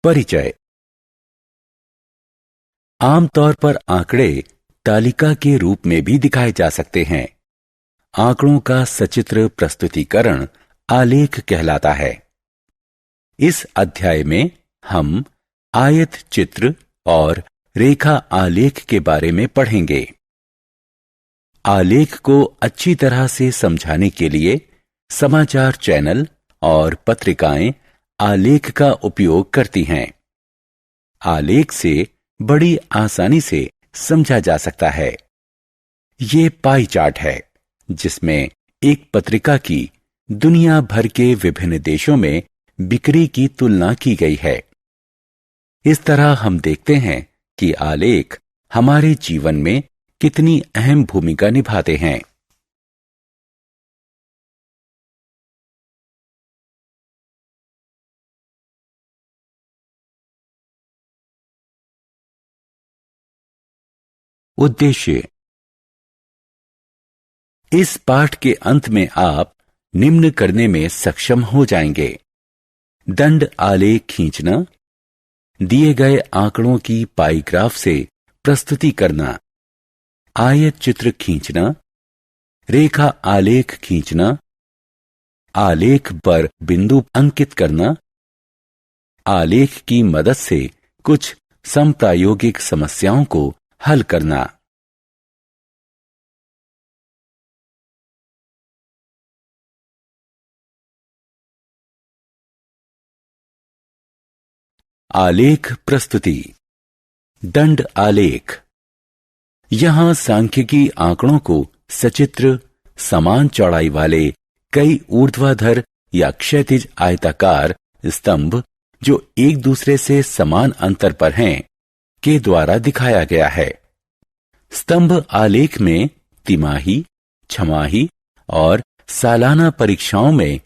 परिचय। आमतौर पर आंकड़े तालिका के रूप में भी दिखाए जा सकते हैं। आंकड़ों का सचित्र प्रस्तुतिकरण आलेख कहलाता है। इस अध्याय में हम आयत चित्र और रेखा आलेख के बारे में पढ़ेंगे। आलेख को अच्छी तरह से समझाने के लिए समाचार चैनल और पत्रिकाएं आलेख का उपयोग करती हैं। आलेख से बड़ी आसानी से समझा जा सकता है। ये पाई चार्ट है जिसमें एक पत्रिका की दुनिया भर के विभिन्न देशों में बिक्री की तुलना की गई है। इस तरह हम देखते हैं कि आलेख हमारे जीवन में कितनी अहम भूमिका निभाते हैं। उद्देश्य। इस पाठ के अंत में आप निम्न करने में सक्षम हो जाएंगे: दंड आलेख खींचना, दिए गए आंकड़ों की पाई ग्राफ से प्रस्तुति करना, आयत चित्र खींचना, रेखा आलेख खींचना, आलेख पर बिंदु अंकित करना, आलेख की मदद से कुछ समप्रायोगिक समस्याओं को हल करना। आलेख प्रस्तुति। दंड आलेख। यहां सांख्यिकी आंकड़ों को सचित्र, समान चौड़ाई वाले कई ऊर्ध्वाधर या क्षैतिज आयताकार स्तंभ जो एक दूसरे से समान अंतर पर हैं के द्वारा दिखाया गया है। स्तंभ आलेख में तिमाही, छमाही और सालाना परीक्षाओं में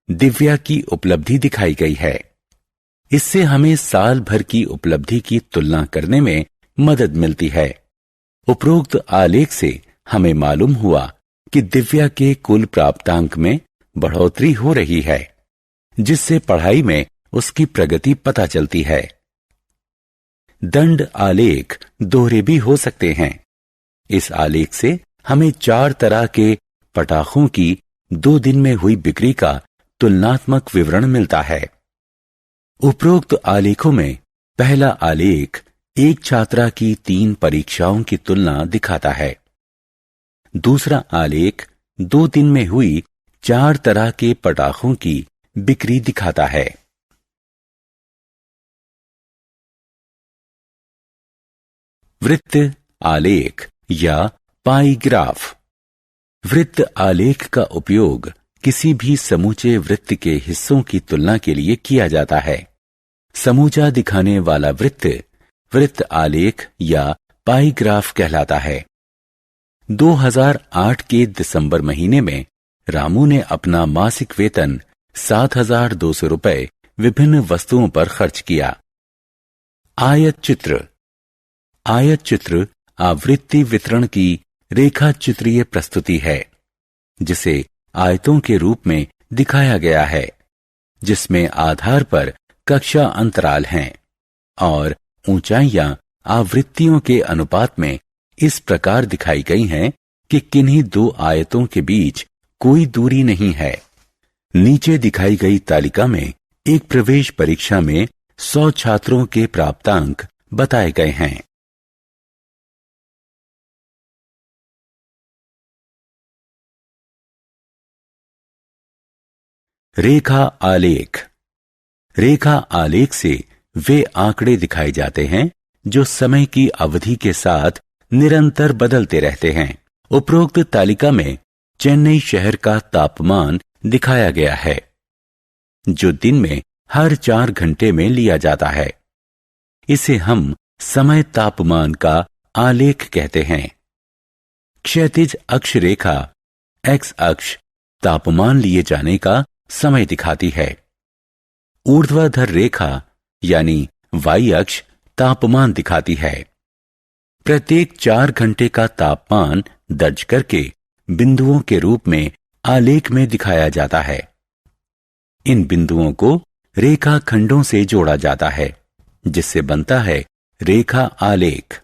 दिव्या की उपलब्धि दिखाई गई है। इससे हमें साल भर की उपलब्धि की तुलना करने में मदद मिलती है। उपरोक्त आलेख से हमें मालूम हुआ कि दिव्या के कुल प्राप्तांक में बढ़ोतरी हो रही है, जिससे पढ़ाई में उसकी प्रगति पता चलती है। दंड आलेख दोहरे भी हो सकते हैं। इस आलेख से हमें 4 तरह के पटाखों की 2 दिन में हुई बिक्री का तुलनात्मक विवरण मिलता है। उपरोक्त आलेखों में पहला आलेख एक छात्रा की 3 परीक्षाओं की तुलना दिखाता है। दूसरा आलेख 2 दिन में हुई 4 तरह के पटाखों की बिक्री दिखाता है। वृत्त आलेख या पाई ग्राफ। वृत्त आलेख का उपयोग किसी भी समूचे वृत्त के हिस्सों की तुलना के लिए किया जाता है। समूचा दिखाने वाला वृत्त वृत्त आलेख या पाई ग्राफ कहलाता है। 2008 के दिसंबर महीने में रामू ने अपना मासिक वेतन 7,200 रुपए विभिन्न वस्तुओं पर खर्च किया। आयत चित्र। आयत चित्र आवृत्ति वितरण की रेखा चित्रीय प्रस्तुति है, जिसे आयतों के रूप में दिखाया गया है, जिसमें आधार पर कक्षा अंतराल हैं और ऊंचाइयां आवृत्तियों के अनुपात में इस प्रकार दिखाई गई हैं कि किन्हीं 2 आयतों के बीच कोई दूरी नहीं है। नीचे दिखाई गई तालिका में एक प्रवेश परीक्षा में 100 छात्रों के प्राप्तांक बताए गए हैं। रेखा आलेख। रेखा आलेख से वे आंकड़े दिखाए जाते हैं जो समय की अवधि के साथ निरंतर बदलते रहते हैं। उपरोक्त तालिका में चेन्नई शहर का तापमान दिखाया गया है, जो दिन में हर 4 घंटे में लिया जाता है। इसे हम समय तापमान का आलेख कहते हैं। क्षैतिज अक्ष रेखा एक्स अक्ष तापमान लिए जाने का समय दिखाती है। ऊर्ध्वाधर रेखा यानी वाई अक्ष तापमान दिखाती है। प्रत्येक 4 घंटे का तापमान दर्ज करके बिंदुओं के रूप में आलेख में दिखाया जाता है। इन बिंदुओं को रेखा खंडों से जोड़ा जाता है। जिससे बनता है रेखा आलेख।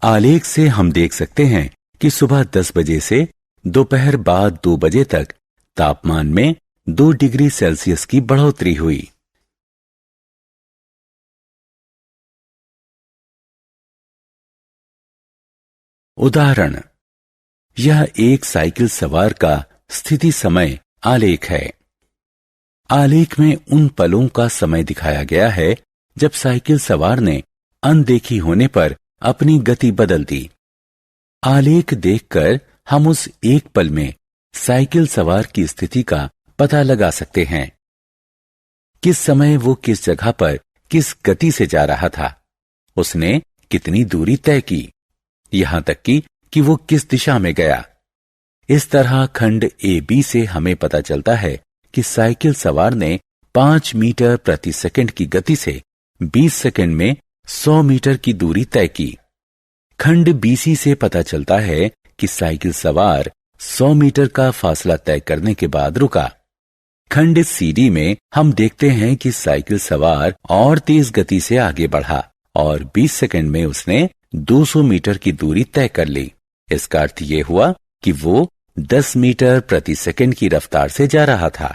आलेख से हम देख सकते हैं कि सुबह 10 बजे से दोपहर बाद 2 बजे तक तापमान में 2 डिग्री सेल्सियस की बढ़ोतरी हुई। उदाहरण, यह एक साइकिल सवार का स्थिति समय आलेख है। आलेख में उन पलों का समय दिखाया गया है जब साइकिल सवार ने अनदेखी होने पर अपनी गति बदल दी। आलेख देखकर हम उस एक पल में साइकिल सवार की स्थिति का पता लगा सकते हैं। किस समय वो किस जगह पर किस गति से जा रहा था, उसने कितनी दूरी तय की, यहां तक कि वो किस दिशा में गया। इस तरह खंड ए बी से हमें पता चलता है कि साइकिल सवार ने 5 मीटर प्रति सेकंड की गति से 20 सेकंड में 100 मीटर की दूरी तय की। खंड बीसी से पता चलता है कि साइकिल सवार 100 मीटर का फासला तय करने के बाद रुका। खंड सीडी में हम देखते हैं कि साइकिल सवार और तेज गति से आगे बढ़ा और 20 सेकंड में उसने 200 मीटर की दूरी तय कर ली। इसका अर्थ यह हुआ कि वो 10 मीटर प्रति सेकंड की रफ्तार से जा रहा था।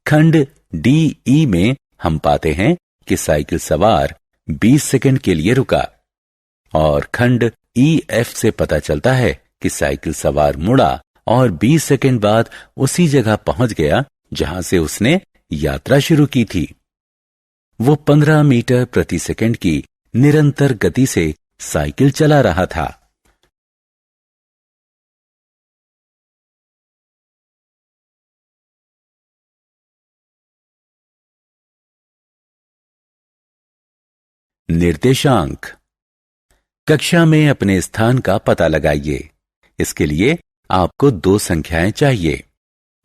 खंड डी ई में हम पाते हैं कि साइकिल सवार 20 सेकंड के लिए रुका और खंड ई एफ से पता चलता है कि साइकिल सवार मुड़ा और 20 सेकंड बाद उसी जगह पहुंच गया जहां से उसने यात्रा शुरू की थी। वो 15 मीटर प्रति सेकंड की निरंतर गति से साइकिल चला रहा था। निर्देशांक। कक्षा में अपने स्थान का पता लगाइए। इसके लिए आपको 2 संख्याएं चाहिए,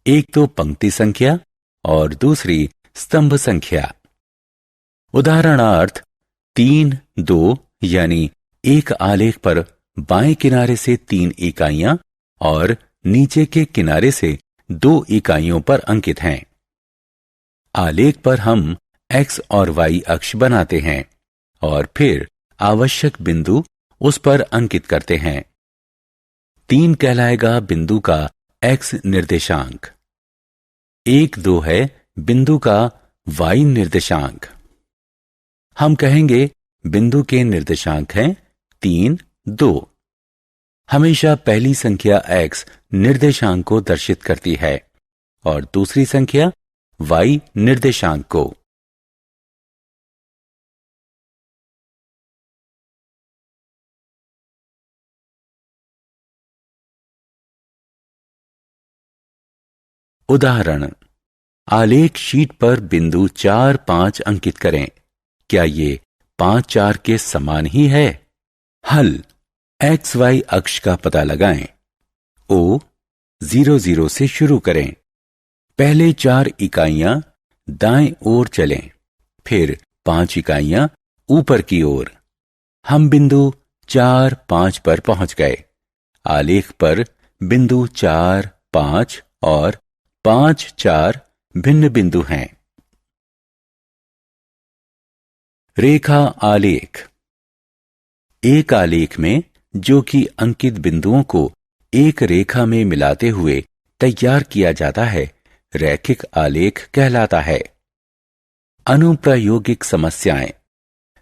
एक तो पंक्ति संख्या और दूसरी स्तंभ संख्या। उदाहरणार्थ 3, 2 यानी एक आलेख पर बाएं किनारे से 3 इकाइयां और नीचे के किनारे से 2 इकाइयों पर अंकित हैं। आलेख पर हम x और y अक्ष बनाते हैं और फिर आवश्यक बिंदु उस पर अंकित करते हैं। 3 कहलाएगा बिंदु का x निर्देशांक, 1, 2 है बिंदु का y निर्देशांक। हम कहेंगे बिंदु के निर्देशांक हैं 3, 2। हमेशा पहली संख्या x निर्देशांक को दर्शित करती है और दूसरी संख्या y निर्देशांक को। उदाहरण, आलेख शीट पर बिंदु 4, 5 अंकित करें। क्या ये 5, 4 के समान ही है? हल, एक्स वाई अक्ष का पता लगाएं। O 0, 0 से शुरू करें। पहले 4 इकाइयां दाएं ओर चलें, फिर 5 इकाइयां ऊपर की ओर। हम बिंदु 4, 5 पर पहुंच गए। आलेख पर बिंदु 4, 5 और 5, 4 भिन्न बिंदु हैं। रेखा आलेख। एक आलेख में जो कि अंकित बिंदुओं को एक रेखा में मिलाते हुए तैयार किया जाता है, रैखिक आलेख कहलाता है। अनुप्रायोगिक समस्याएं।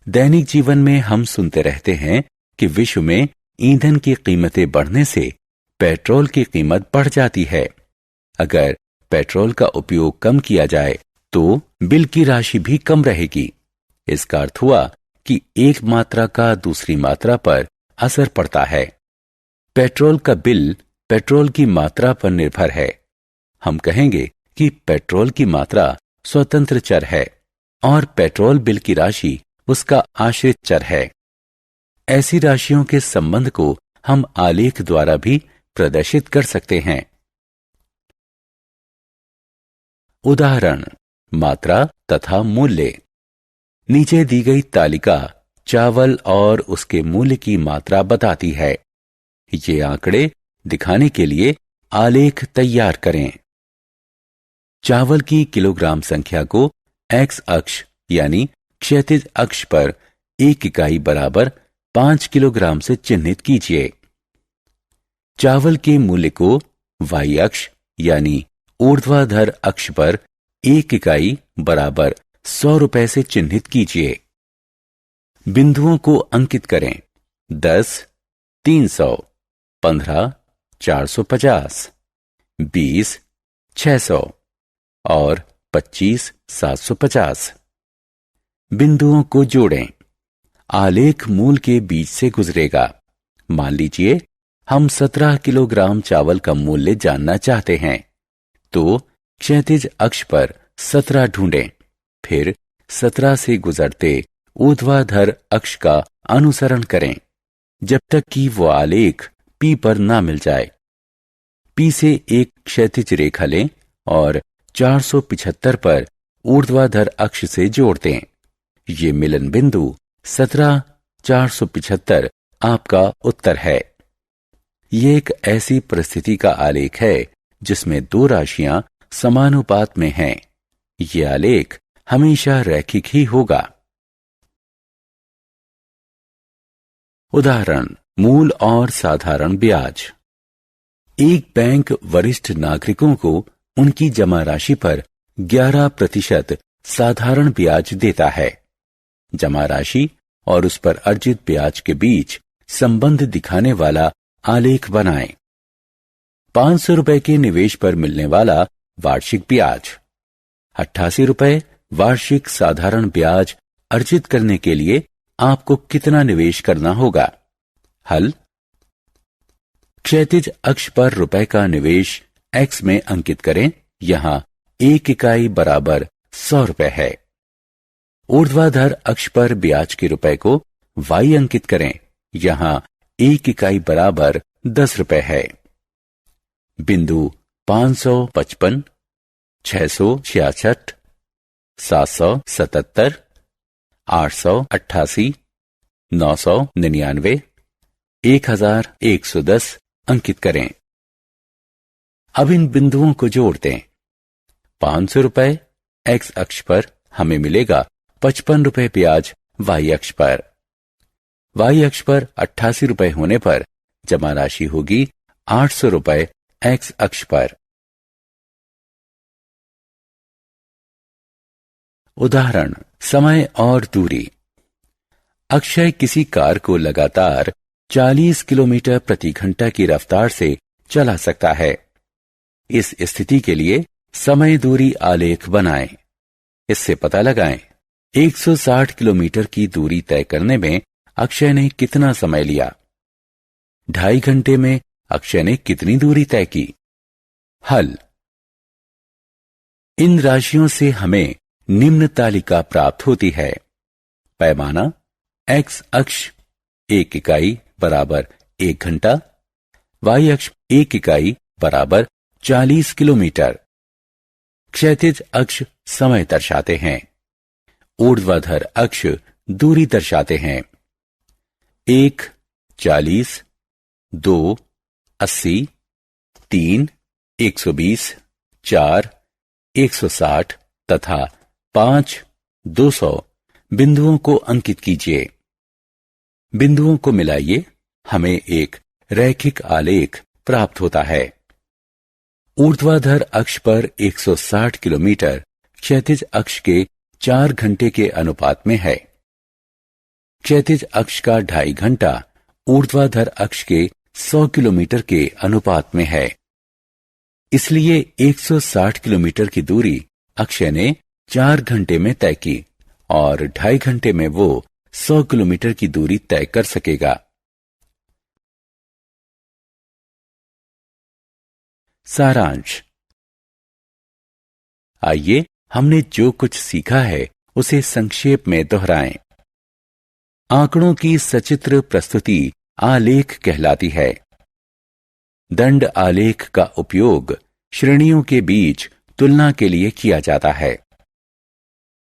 दैनिक जीवन में हम सुनते रहते हैं कि विश्व में ईंधन की कीमतें बढ़ने से पेट्रोल की कीमत बढ़ जाती है। अगर पेट्रोल का उपयोग कम किया जाए तो बिल की राशि भी कम रहेगी। इसका अर्थ हुआ कि एक मात्रा का दूसरी मात्रा पर असर पड़ता है। पेट्रोल का बिल पेट्रोल की मात्रा पर निर्भर है। हम कहेंगे कि पेट्रोल की मात्रा स्वतंत्र चर है और पेट्रोल बिल की राशि उसका आश्रित चर है। ऐसी राशियों के संबंध को हम आलेख द्वारा भी प्रदर्शित कर सकते हैं। उदाहरण, मात्रा तथा मूल्य। नीचे दी गई तालिका चावल और उसके मूल्य की मात्रा बताती है। ये आंकड़े दिखाने के लिए आलेख तैयार करें। चावल की किलोग्राम संख्या को x अक्ष यानी क्षैतिज अक्ष पर एक इकाई बराबर 5 किलोग्राम से चिन्हित कीजिए। चावल के मूल्य को वाई अक्ष यानी ऊर्ध्वाधर अक्ष पर एक इकाई बराबर 100 रुपए से चिन्हित कीजिए। बिंदुओं को अंकित करें। 10, 300, 15, 450, 20, 600 और 25, 750। बिंदुओं को जोड़ें। आलेख मूल के बीच से गुजरेगा। मान लीजिए हम 17 किलोग्राम चावल का मूल्य जानना चाहते हैं, तो क्षैतिज अक्ष पर 17 ढूंढें। फिर 17 से गुजरते ऊर्ध्वाधर अक्ष का अनुसरण करें जब तक कि वो आलेख P पर ना मिल जाए। P से एक क्षैतिज रेखा लें और 475 पर ऊर्ध्वाधर अक्ष से जोड़ दें। ये मिलन बिंदु 17,475 आपका उत्तर है। ये एक ऐसी परिस्थिति का आलेख है जिसमें दो राशियां समानुपात में हैं। ये आलेख हमेशा रैखिक ही होगा। उदाहरण, मूल और साधारण ब्याज। एक बैंक वरिष्ठ नागरिकों को उनकी जमा राशि पर 11% साधारण ब्याज देता है। जमा राशि और उस पर अर्जित ब्याज के बीच संबंध दिखाने वाला आलेख बनाएं। 500 रुपए के निवेश पर मिलने वाला वार्षिक ब्याज। 88 रुपए वार्षिक साधारण ब्याज अर्जित करने के लिए आपको कितना निवेश करना होगा? हल। क्षैतिज अक्ष पर रुपए का निवेश x में अंकित करें। यहां एक इकाई बराबर 100 रुपए है। ऊर्ध्वाधर अक्ष पर ब्याज के रुपए को y अंकित करें। यहां एक इकाई बराबर 10 रुपए है। बिंदु 555, 666, 777, 888, 999, 1110 अंकित करें। अब इन बिंदुओं को जोड़ दें। 500 रुपए x अक्ष पर हमें मिलेगा 55 रुपए ब्याज y अक्ष पर। y अक्ष पर 88 रुपए होने पर जमा राशि होगी 800 रुपए x अक्ष पर। उदाहरण, समय और दूरी। अक्षय किसी कार को लगातार 40 किलोमीटर प्रति घंटा की रफ्तार से चला सकता है। इस स्थिति के लिए समय दूरी आलेख बनाएं। इससे पता लगाएं 160 किलोमीटर की दूरी तय करने में अक्षय ने कितना समय लिया। 2.5 घंटे में अक्षय ने कितनी दूरी तय की। हल। इन राशियों से हमें निम्न तालिका प्राप्त होती है। पैमाना x अक्ष 1 इकाई बराबर 1 घंटा, y अक्ष 1 इकाई बराबर 40 किलोमीटर। क्षैतिज अक्ष समय दर्शाते हैं। ऊर्ध्वाधर अक्ष दूरी दर्शाते हैं। 1 40, 2 80, 3 120, 4 160 तथा 5 200 बिंदुओं को अंकित कीजिए। बिंदुओं को मिलाइए, हमें एक रैखिक आलेख प्राप्त होता है। ऊर्ध्वाधर अक्ष पर 160 किलोमीटर क्षैतिज अक्ष के 4 घंटे के अनुपात में है। क्षैतिज अक्ष का 2.5 घंटा ऊर्ध्वाधर अक्ष के 100 किलोमीटर के अनुपात में है। इसलिए 160 किलोमीटर की दूरी अक्षय ने 4 घंटे में तय की और 2.5 घंटे में वो 100 किलोमीटर की दूरी तय कर सकेगा। सारांश। आइए हमने जो कुछ सीखा है उसे संक्षेप में दोहराएं। आंकड़ों की सचित्र प्रस्तुति आलेख कहलाती है। दंड आलेख का उपयोग श्रेणियों के बीच तुलना के लिए किया जाता है।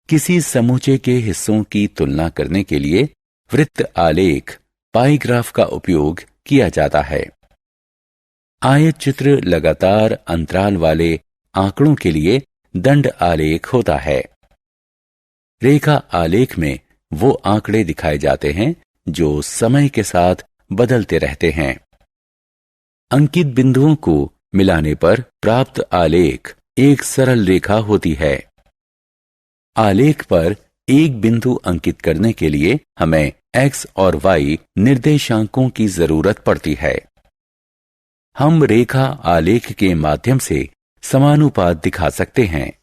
किसी समूचे के हिस्सों की तुलना करने के लिए वृत्त आलेख पाई ग्राफ का उपयोग किया जाता है। आयत चित्र लगातार अंतराल वाले आंकड़ों के लिए दंड आलेख होता है। रेखा आलेख में वो आंकड़े दिखाए जाते हैं जो समय के साथ बदलते रहते हैं। अंकित बिंदुओं को मिलाने पर प्राप्त आलेख एक सरल रेखा होती है। आलेख पर एक बिंदु अंकित करने के लिए हमें x और y निर्देशांकों की जरूरत पड़ती है। हम रेखा आलेख के माध्यम से समानुपात दिखा सकते हैं।